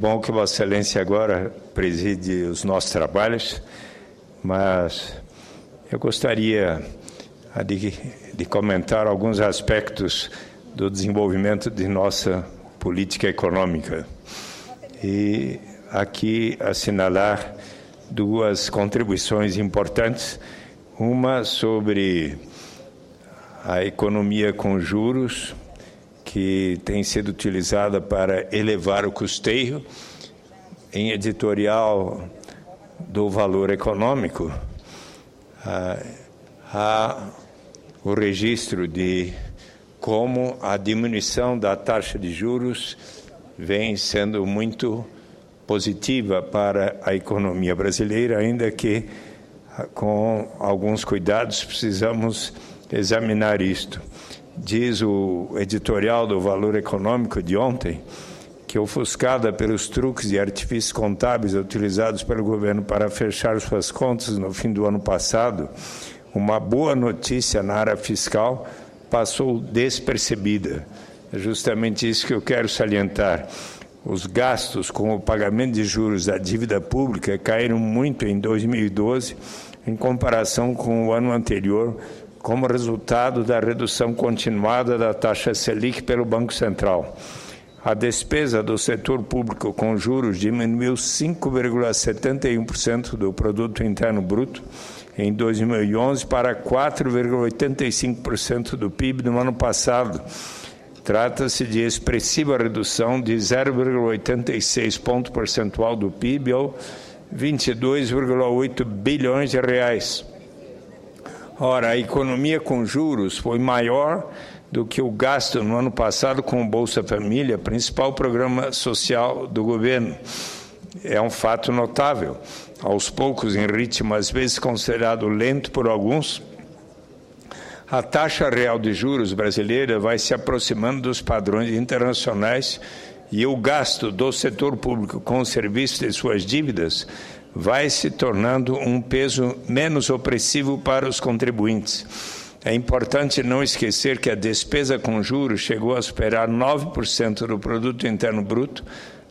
Bom que Vossa Excelência agora preside os nossos trabalhos, mas eu gostaria de comentar alguns aspectos do desenvolvimento de nossa política econômica e aqui assinalar duas contribuições importantes, uma sobre a economia com juros, que tem sido utilizada para elevar o custeio. Em editorial do Valor Econômico, há o registro de como a diminuição da taxa de juros vem sendo muito positiva para a economia brasileira, ainda que com alguns cuidados precisamos examinar isto. Diz o editorial do Valor Econômico de ontem que, ofuscada pelos truques e artifícios contábeis utilizados pelo governo para fechar suas contas no fim do ano passado, uma boa notícia na área fiscal passou despercebida. É justamente isso que eu quero salientar. Os gastos com o pagamento de juros da dívida pública caíram muito em 2012, em comparação com o ano anterior, como resultado da redução continuada da taxa Selic pelo Banco Central. A despesa do setor público com juros diminuiu 5,71% do Produto Interno Bruto em 2011 para 4,85% do PIB no ano passado. Trata-se de expressiva redução de 0,86 ponto percentual do PIB ou 22,8 bilhões de reais. Ora, a economia com juros foi maior do que o gasto no ano passado com o Bolsa Família, principal programa social do governo. É um fato notável. Aos poucos, em ritmo às vezes considerado lento por alguns, a taxa real de juros brasileira vai se aproximando dos padrões internacionais e o gasto do setor público com o serviço de suas dívidas vai se tornando um peso menos opressivo para os contribuintes. É importante não esquecer que a despesa com juros chegou a superar 9% do Produto Interno Bruto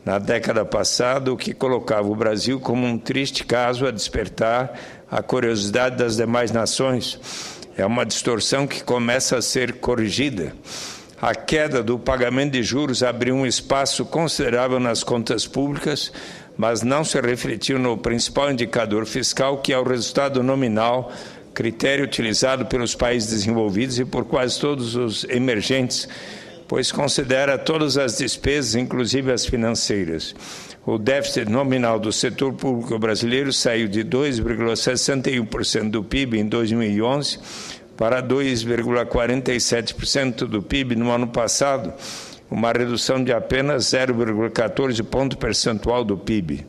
na década passada, o que colocava o Brasil como um triste caso a despertar a curiosidade das demais nações. É uma distorção que começa a ser corrigida. A queda do pagamento de juros abriu um espaço considerável nas contas públicas, mas não se refletiu no principal indicador fiscal, que é o resultado nominal, critério utilizado pelos países desenvolvidos e por quase todos os emergentes, pois considera todas as despesas, inclusive as financeiras. O déficit nominal do setor público brasileiro saiu de 2,61% do PIB em 2011 para 2,47% do PIB no ano passado, uma redução de apenas 0,14 ponto percentual do PIB.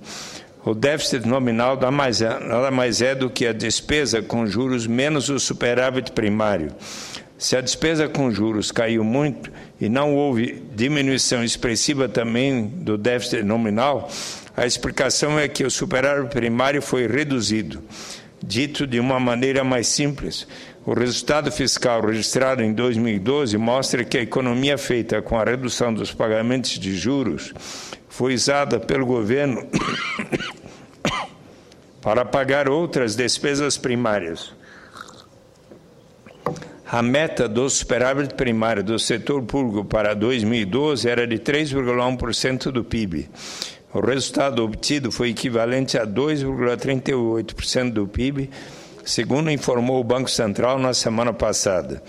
O déficit nominal nada mais é do que a despesa com juros menos o superávit primário. Se a despesa com juros caiu muito e não houve diminuição expressiva também do déficit nominal, a explicação é que o superávit primário foi reduzido. Dito de uma maneira mais simples, o resultado fiscal registrado em 2012 mostra que a economia feita com a redução dos pagamentos de juros foi usada pelo governo para pagar outras despesas primárias. A meta do superávit primário do setor público para 2012 era de 3,1% do PIB. O resultado obtido foi equivalente a 2,38% do PIB, segundo informou o Banco Central na semana passada.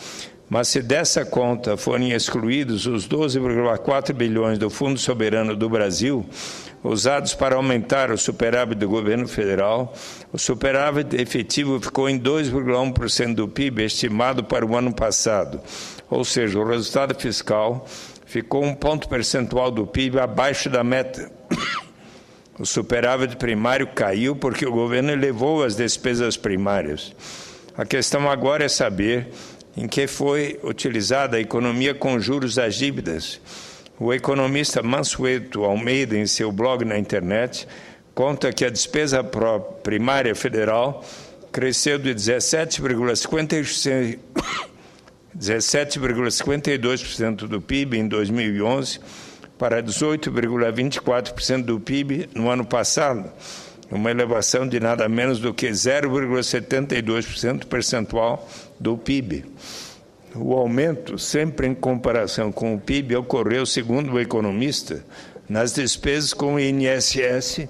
Mas se dessa conta forem excluídos os 12,4 bilhões do Fundo Soberano do Brasil, usados para aumentar o superávit do governo federal, o superávit efetivo ficou em 2,1% do PIB estimado para o ano passado, ou seja, o resultado fiscal ficou um ponto percentual do PIB abaixo da meta. O superávit primário caiu porque o governo elevou as despesas primárias. A questão agora é saber em que foi utilizada a economia com juros das dívidas. O economista Mansueto Almeida, em seu blog na internet, conta que a despesa primária federal cresceu de 17,52% do PIB em 2011 para 18,24% do PIB no ano passado, uma elevação de nada menos do que 0,72% percentual do PIB. O aumento, sempre em comparação com o PIB, ocorreu, segundo o economista, nas despesas com o INSS,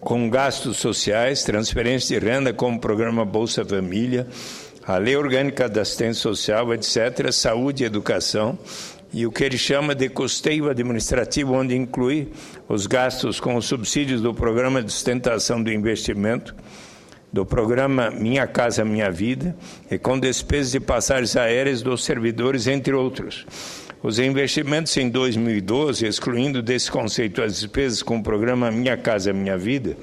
com gastos sociais, transferência de renda como o programa Bolsa Família, a Lei Orgânica da Assistência Social, etc., saúde e educação, e o que ele chama de custeio administrativo, onde inclui os gastos com os subsídios do Programa de Sustentação do Investimento, do programa Minha Casa Minha Vida, e com despesas de passagens aéreas dos servidores, entre outros. Os investimentos em 2012, excluindo desse conceito as despesas com o programa Minha Casa Minha Vida,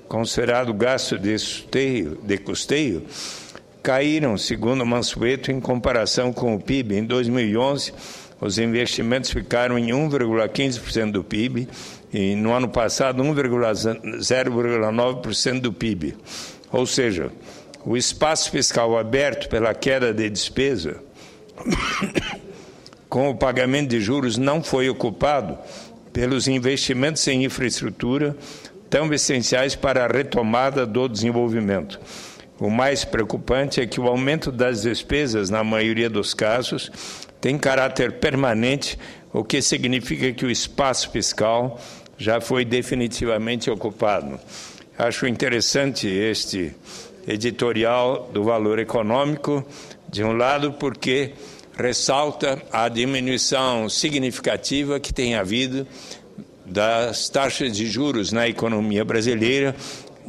considerado gasto de custeio, caíram, segundo Mansueto, em comparação com o PIB. Em 2011, os investimentos ficaram em 1,15% do PIB e, no ano passado, 0,9% do PIB. Ou seja, o espaço fiscal aberto pela queda de despesa com o pagamento de juros não foi ocupado pelos investimentos em infraestrutura tão essenciais para a retomada do desenvolvimento. O mais preocupante é que o aumento das despesas, na maioria dos casos, tem caráter permanente, o que significa que o espaço fiscal já foi definitivamente ocupado. Acho interessante este editorial do Valor Econômico, de um lado, porque ressalta a diminuição significativa que tem havido das taxas de juros na economia brasileira,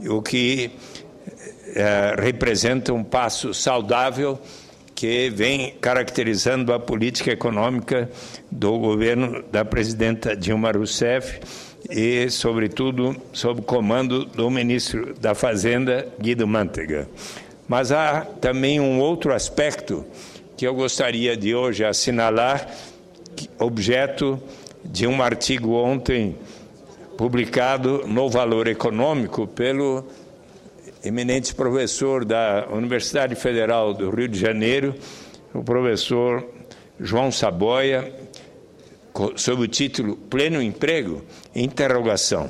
o que representa um passo saudável que vem caracterizando a política econômica do governo da presidenta Dilma Rousseff e, sobretudo, sob o comando do ministro da Fazenda, Guido Mantega. Mas há também um outro aspecto que eu gostaria de hoje assinalar, objeto de um artigo ontem publicado no Valor Econômico pelo eminente professor da Universidade Federal do Rio de Janeiro, o professor João Saboia, sob o título Pleno Emprego? Interrogação.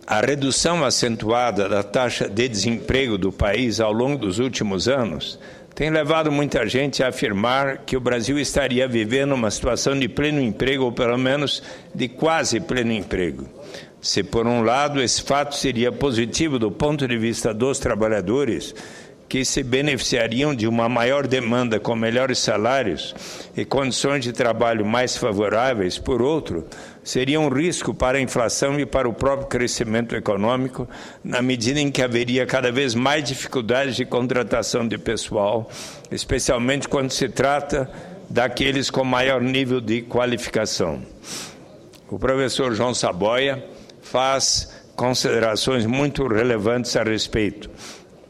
A redução acentuada da taxa de desemprego do país ao longo dos últimos anos tem levado muita gente a afirmar que o Brasil estaria vivendo uma situação de pleno emprego, ou pelo menos de quase pleno emprego. Se, por um lado, esse fato seria positivo do ponto de vista dos trabalhadores, que se beneficiariam de uma maior demanda com melhores salários e condições de trabalho mais favoráveis, por outro, seria um risco para a inflação e para o próprio crescimento econômico, na medida em que haveria cada vez mais dificuldades de contratação de pessoal, especialmente quando se trata daqueles com maior nível de qualificação. O professor João Saboia faz considerações muito relevantes a respeito.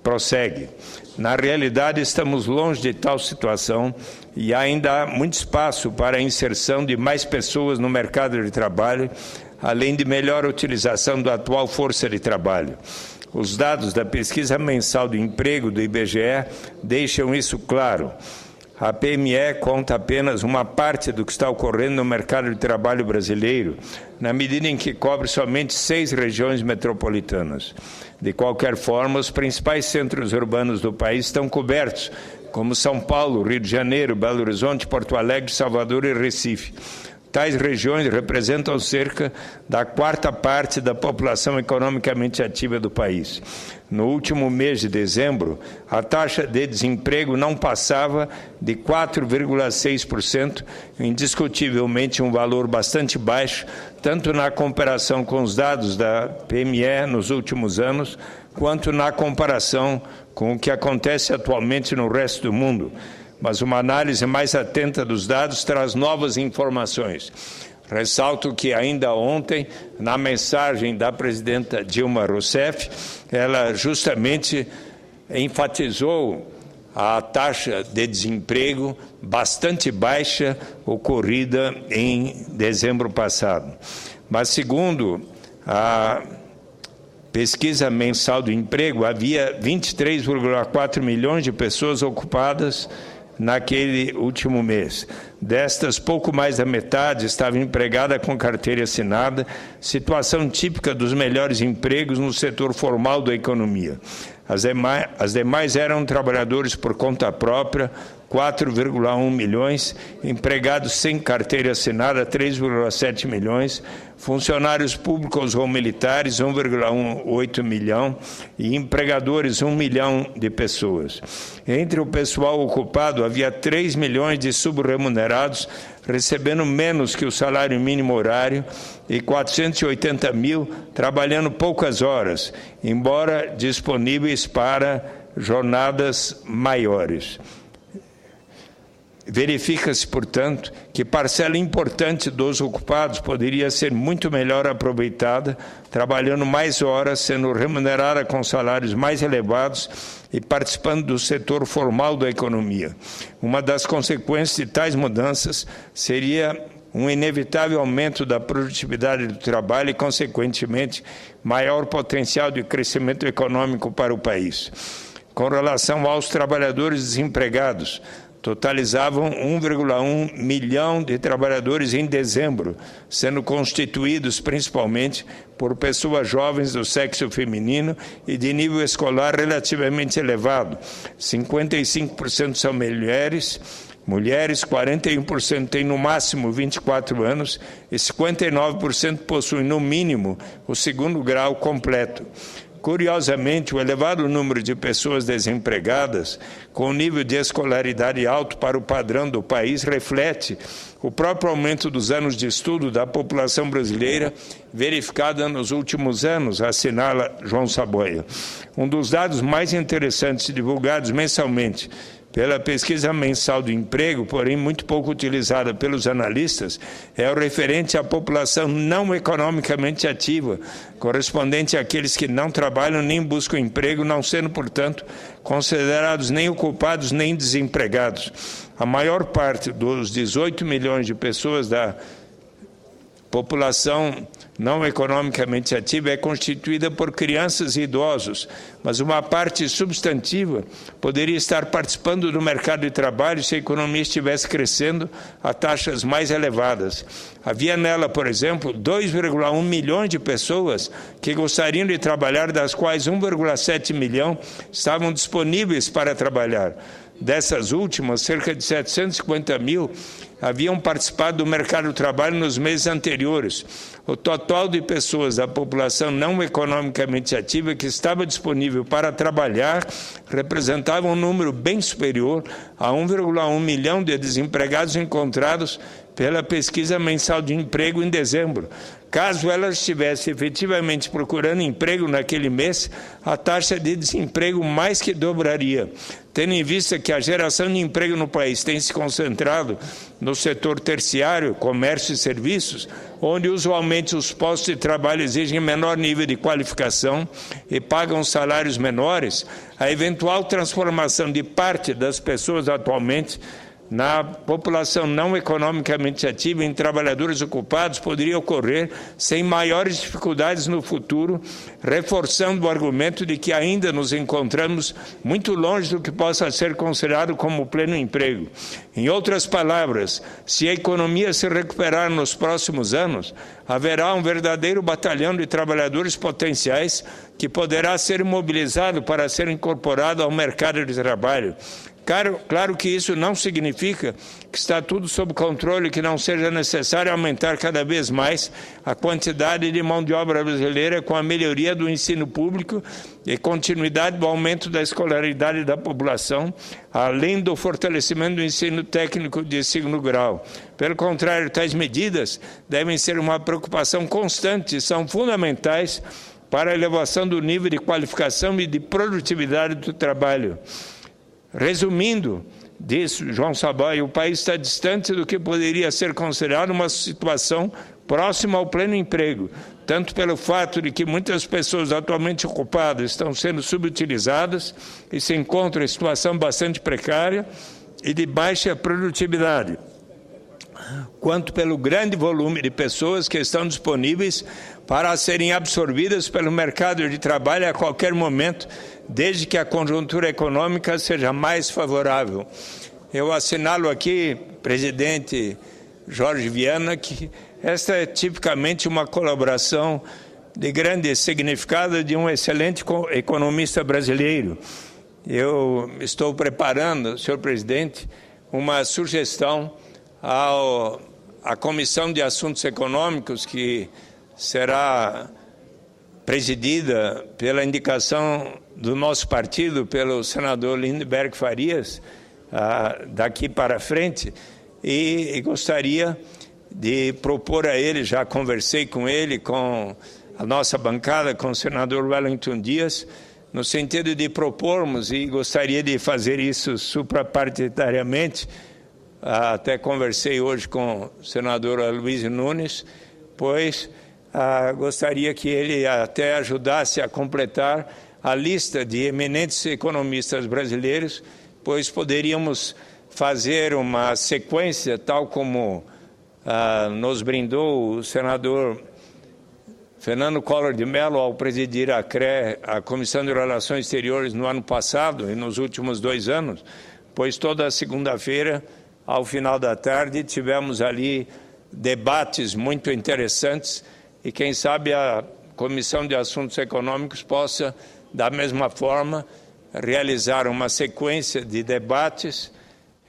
Prossegue. Na realidade, estamos longe de tal situação e ainda há muito espaço para a inserção de mais pessoas no mercado de trabalho, além de melhor utilização da atual força de trabalho. Os dados da pesquisa mensal do emprego do IBGE deixam isso claro. A PME conta apenas uma parte do que está ocorrendo no mercado de trabalho brasileiro, na medida em que cobre somente 6 regiões metropolitanas. De qualquer forma, os principais centros urbanos do país estão cobertos, como São Paulo, Rio de Janeiro, Belo Horizonte, Porto Alegre, Salvador e Recife. Tais regiões representam cerca da 4ª parte da população economicamente ativa do país. No último mês de dezembro, a taxa de desemprego não passava de 4,6%, indiscutivelmente um valor bastante baixo, tanto na comparação com os dados da PME nos últimos anos, quanto na comparação com o que acontece atualmente no resto do mundo. Mas uma análise mais atenta dos dados traz novas informações. Ressalto que ainda ontem, na mensagem da presidenta Dilma Rousseff, ela justamente enfatizou a taxa de desemprego bastante baixa ocorrida em dezembro passado. Mas, segundo a pesquisa mensal do emprego, havia 23,4 milhões de pessoas ocupadas naquele último mês. Destas, pouco mais da metade estava empregada com carteira assinada, situação típica dos melhores empregos no setor formal da economia. As demais eram trabalhadores por conta própria, 4,1 milhões, empregados sem carteira assinada, 3,7 milhões, funcionários públicos ou militares, 1,8 milhão, e empregadores, 1 milhão de pessoas. Entre o pessoal ocupado, havia 3 milhões de subremunerados, recebendo menos que o salário mínimo horário, e 480 mil trabalhando poucas horas, embora disponíveis para jornadas maiores. Verifica-se, portanto, que parcela importante dos ocupados poderia ser muito melhor aproveitada, trabalhando mais horas, sendo remunerada com salários mais elevados e participando do setor formal da economia. Uma das consequências de tais mudanças seria um inevitável aumento da produtividade do trabalho e, consequentemente, maior potencial de crescimento econômico para o país. Com relação aos trabalhadores desempregados, totalizavam 1,1 milhão de trabalhadores em dezembro, sendo constituídos principalmente por pessoas jovens do sexo feminino e de nível escolar relativamente elevado. 55% são mulheres, 41% têm no máximo 24 anos e 59% possuem no mínimo o segundo grau completo. Curiosamente, o elevado número de pessoas desempregadas, com nível de escolaridade alto para o padrão do país, reflete o próprio aumento dos anos de estudo da população brasileira, verificada nos últimos anos, assinala João Saboia. Um dos dados mais interessantes divulgados mensalmente pela pesquisa mensal do emprego, porém muito pouco utilizada pelos analistas, é o referente à população não economicamente ativa, correspondente àqueles que não trabalham nem buscam emprego, não sendo, portanto, considerados nem ocupados nem desempregados. A maior parte dos 18 milhões de pessoas da população não economicamente ativa é constituída por crianças e idosos, mas uma parte substantiva poderia estar participando do mercado de trabalho se a economia estivesse crescendo a taxas mais elevadas. Havia nela, por exemplo, 2,1 milhões de pessoas que gostariam de trabalhar, das quais 1,7 milhão estavam disponíveis para trabalhar. Dessas últimas, cerca de 750 mil haviam participado do mercado de trabalho nos meses anteriores. O total de pessoas da população não economicamente ativa que estava disponível para trabalhar representava um número bem superior a 1,1 milhão de desempregados encontrados pela pesquisa mensal de emprego em dezembro. Caso ela estivesse efetivamente procurando emprego naquele mês, a taxa de desemprego mais que dobraria. Tendo em vista que a geração de emprego no país tem se concentrado no setor terciário, comércio e serviços, onde usualmente os postos de trabalho exigem menor nível de qualificação e pagam salários menores, a eventual transformação de parte das pessoas atualmente na população não economicamente ativa em trabalhadores ocupados poderia ocorrer sem maiores dificuldades no futuro, reforçando o argumento de que ainda nos encontramos muito longe do que possa ser considerado como pleno emprego. Em outras palavras, se a economia se recuperar nos próximos anos, haverá um verdadeiro batalhão de trabalhadores potenciais que poderá ser mobilizado para ser incorporado ao mercado de trabalho. Claro que isso não significa que está tudo sob controle e que não seja necessário aumentar cada vez mais a quantidade de mão de obra brasileira com a melhoria do ensino público e continuidade do aumento da escolaridade da população, além do fortalecimento do ensino técnico de segundo grau. Pelo contrário, tais medidas devem ser uma preocupação constante e são fundamentais para a elevação do nível de qualificação e de produtividade do trabalho. Resumindo, disse João Saboia, o país está distante do que poderia ser considerado uma situação próxima ao pleno emprego, tanto pelo fato de que muitas pessoas atualmente ocupadas estão sendo subutilizadas e se encontram em situação bastante precária e de baixa produtividade, quanto pelo grande volume de pessoas que estão disponíveis para serem absorvidas pelo mercado de trabalho a qualquer momento, desde que a conjuntura econômica seja mais favorável. Eu assinalo aqui, presidente Jorge Viana, que esta é tipicamente uma colaboração de grande significado de um excelente economista brasileiro. Eu estou preparando, senhor presidente, uma sugestão à Comissão de Assuntos Econômicos, que será presidida pela indicação do nosso partido, pelo senador Lindenberg Farias, daqui para frente, e gostaria de propor a ele, já conversei com ele, com a nossa bancada, com o senador Wellington Dias, no sentido de propormos, e gostaria de fazer isso suprapartidariamente, até conversei hoje com o senador Aloysio Nunes, pois gostaria que ele até ajudasse a completar a lista de eminentes economistas brasileiros, pois poderíamos fazer uma sequência, tal como nos brindou o senador Fernando Collor de Mello ao presidir a CRE, a Comissão de Relações Exteriores, no ano passado e nos últimos 2 anos, pois toda segunda-feira, ao final da tarde, tivemos ali debates muito interessantes e quem sabe a Comissão de Assuntos Econômicos possa, da mesma forma, realizar uma sequência de debates.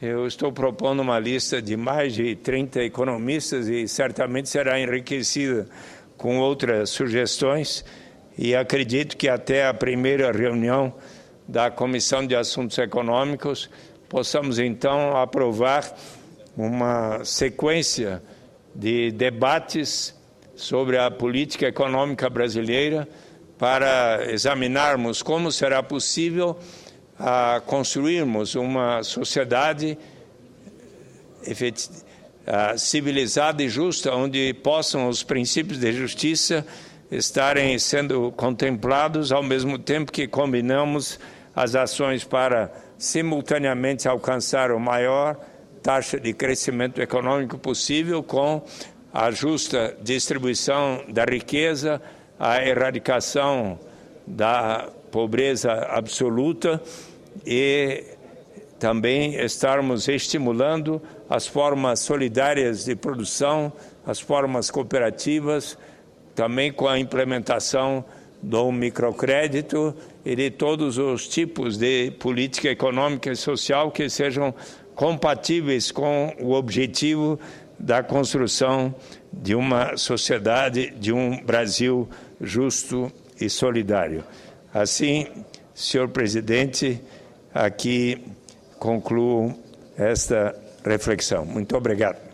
Eu estou propondo uma lista de mais de 30 economistas e certamente será enriquecida com outras sugestões e acredito que até a primeira reunião da Comissão de Assuntos Econômicos possamos então aprovar uma sequência de debates sobre a política econômica brasileira para examinarmos como será possível construirmos uma sociedade civilizada e justa, onde possam os princípios de justiça estarem sendo contemplados, ao mesmo tempo que combinamos as ações para simultaneamente alcançar a maior taxa de crescimento econômico possível com a justa distribuição da riqueza, a erradicação da pobreza absoluta e também estarmos estimulando as formas solidárias de produção, as formas cooperativas, também com a implementação do microcrédito e de todos os tipos de política econômica e social que sejam compatíveis com o objetivo da construção de uma sociedade, de um Brasil justo e solidário. Assim, senhor presidente, aqui concluo esta reflexão. Muito obrigado.